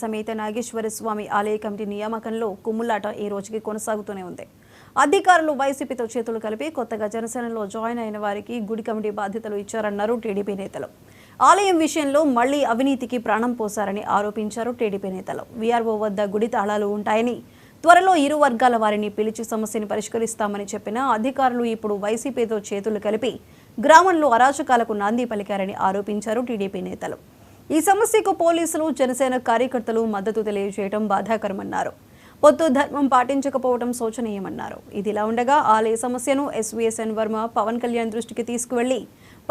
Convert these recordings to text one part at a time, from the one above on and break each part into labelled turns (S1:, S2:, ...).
S1: సమేత నాగేశ్వర స్వామి ఆలయ కమిటీ నియామకంలో కుమ్ములాట ఈ రోజుకి కొనసాగుతూనే ఉంది. అధికారులు వైసీపీతో చేతులు కలిపి కొత్తగా జనసేనలో జాయిన్ అయిన వారికి గుడి కమిటీ బాధ్యతలు ఇచ్చారన్నారు టీడీపీ నేతలు. ఆలయం విషయంలో మళ్లీ అవినీతికి ప్రాణం పోశారని ఆరోపించారు టీడీపీ నేతలు. వీఆర్ఓ వద్ద గుడి తాళాలు ఉంటాయని, త్వరలో ఇరు వర్గాల వారిని పిలిచి సమస్యను పరిష్కరిస్తామని చెప్పిన అధికారులు ఇప్పుడు వైసీపీతో చేతులు కలిపి గ్రామంలో అరాచకాలకు నాంది పలికారని ఆరోపించారు టీడీపీ నేతలు. ఈ సమస్యకు పోలీసులు, జనసేన కార్యకర్తలు మద్దతు తెలియజేయడం బాధాకరమన్నారు. పొత్తు ధర్మం పాటించకపోవడం శోచనీయమన్నారు. ఇదిలా ఉండగా ఆలయ సమస్యను ఎస్వీఎస్ఎన్ వర్మ పవన్ కళ్యాణ్ దృష్టికి తీసుకువెళ్లి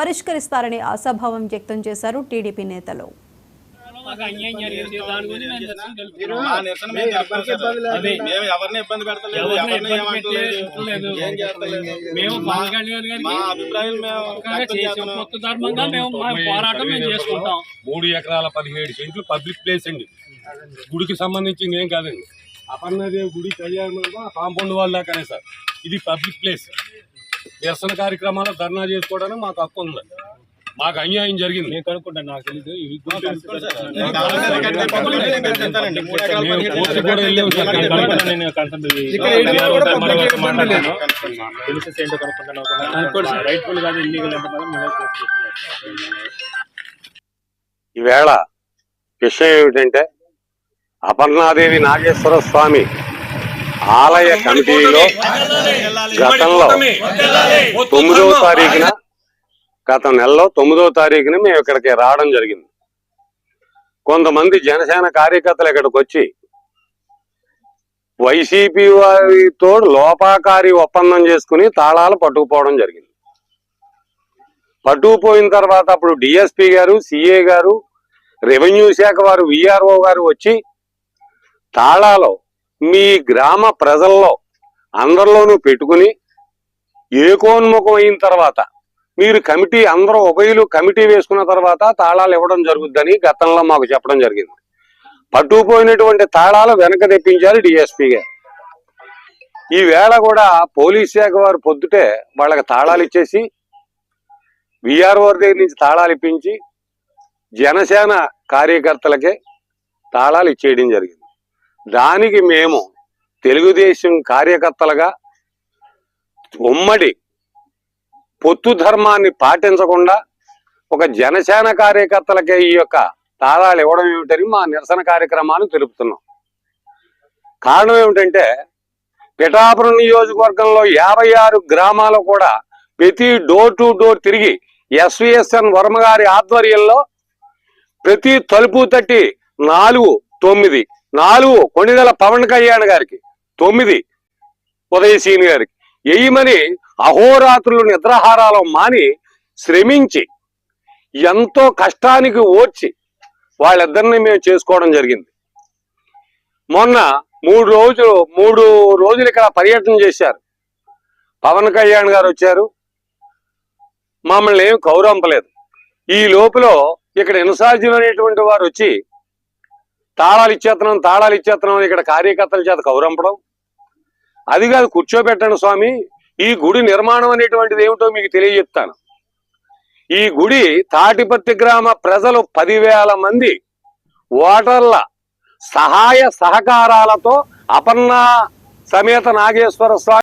S1: పరిష్కరిస్తారని ఆశాభావం వ్యక్తం చేశారు టీడీపీ నేతలు.
S2: మూడు ఎకరాల 17 సెంట్లు పబ్లిక్ ప్లేస్ అండి. గుడికి సంబంధించింది ఏం కాదండి. అపర్ణదేవి గుడి కళ్యాణంలో కాంపౌండ్ వాళ్ళ దాకానే సార్. ఇది పబ్లిక్ ప్లేస్. నిరసన కార్యక్రమాలు ధర్నా చేసుకోవడానికి మాకు హక్కు ఉంది. మాకు అన్యాయం జరిగింది. నేను కనుక్కుంటాను, నాకు తెలీదు. ఈవేళ విషయం ఏమిటంటే, అపర్ణాదేవి నాగేశ్వర స్వామి ఆలయ కమిటీలో గతంలో 9వ తారీఖున గత నెలలో 9వ తారీఖున మేము ఇక్కడికి రావడం జరిగింది. కొంతమంది జనసేన కార్యకర్తలు ఇక్కడికి వచ్చి వైసీపీ వారితో లోపాకారి ఒప్పందం చేసుకుని తాళాలు పట్టుకుపోవడం జరిగింది. పట్టుకుపోయిన తర్వాత అప్పుడు డిఎస్పీ గారు, సిఏ గారు, రెవెన్యూ శాఖ వారు, విఆర్ఓ గారు వచ్చి తాళాలు మీ గ్రామ ప్రజల్లో అందరిలోనూ పెట్టుకుని ఏకోన్ముఖం అయిన తర్వాత మీరు కమిటీ అందరూ ఉభయులు కమిటీ వేసుకున్న తర్వాత తాళాలు ఇవ్వడం జరుగుద్దని గతంలో మాకు చెప్పడం జరిగింది. పట్టుకుపోయినటువంటి తాళాలు వెనక తెప్పించారు డిఎస్పీ గారు. ఈ వేళ కూడా పోలీస్ శాఖ వారు పొద్దుటే వాళ్ళకి తాళాలు ఇచ్చేసి విఆర్ఓ దగ్గర నుంచి తాళాలు ఇప్పించి జనసేన కార్యకర్తలకే తాళాలు ఇచ్చేయడం జరిగింది. దానికి మేము తెలుగుదేశం కార్యకర్తలుగా ఉమ్మడి పొత్తు ధర్మాన్ని పాటించకుండా ఒక జనసేన కార్యకర్తలకే ఈ యొక్క తాళాలు ఇవ్వడం ఏమిటని మా నిరసన కార్యక్రమాన్ని తెలుపుతున్నాం. కారణం ఏమిటంటే, పిఠాపురం నియోజకవర్గంలో 56 గ్రామాలు కూడా ప్రతి డోర్ టు డోర్ తిరిగి ఎస్వీఎస్ఎన్ వర్మ గారి ఆధ్వర్యంలో ప్రతి తలుపు తట్టి 4 కొణిదెల పవన్ కళ్యాణ్ గారికి, 9 ఉదయసీని గారికి వేయమని అహోరాత్రులు నిద్రాహారాలు మాని శ్రమించి ఎంతో కష్టానికి ఓర్చి వాళ్ళిద్దరిని మేము చేసుకోవడం జరిగింది. మొన్న 3 రోజులు ఇక్కడ పర్యటన చేశారు. పవన్ కళ్యాణ్ గారు వచ్చారు, మమ్మల్ని ఏమి కౌరంపలేదు. ఈ లోపల ఇక్కడ ఇన్ఛార్జీలు అనేటువంటి వారు వచ్చి తాళాలు ఇచ్చేస్తున్నాం ఇక్కడ కార్యకర్తల చేత కౌరంపడం. అది కాదు, కూర్చోబెట్టండి స్వామి. ఈ గుడి నిర్మాణం అనేటువంటిది ఏమిటో మీకు తెలియజెప్తాను. ఈ గుడి తాటిపత్తి గ్రామ ప్రజలు 10,000 మంది ఓటర్ల సహాయ సహకారాలతో అపర్ణ సమేత నాగేశ్వర స్వామి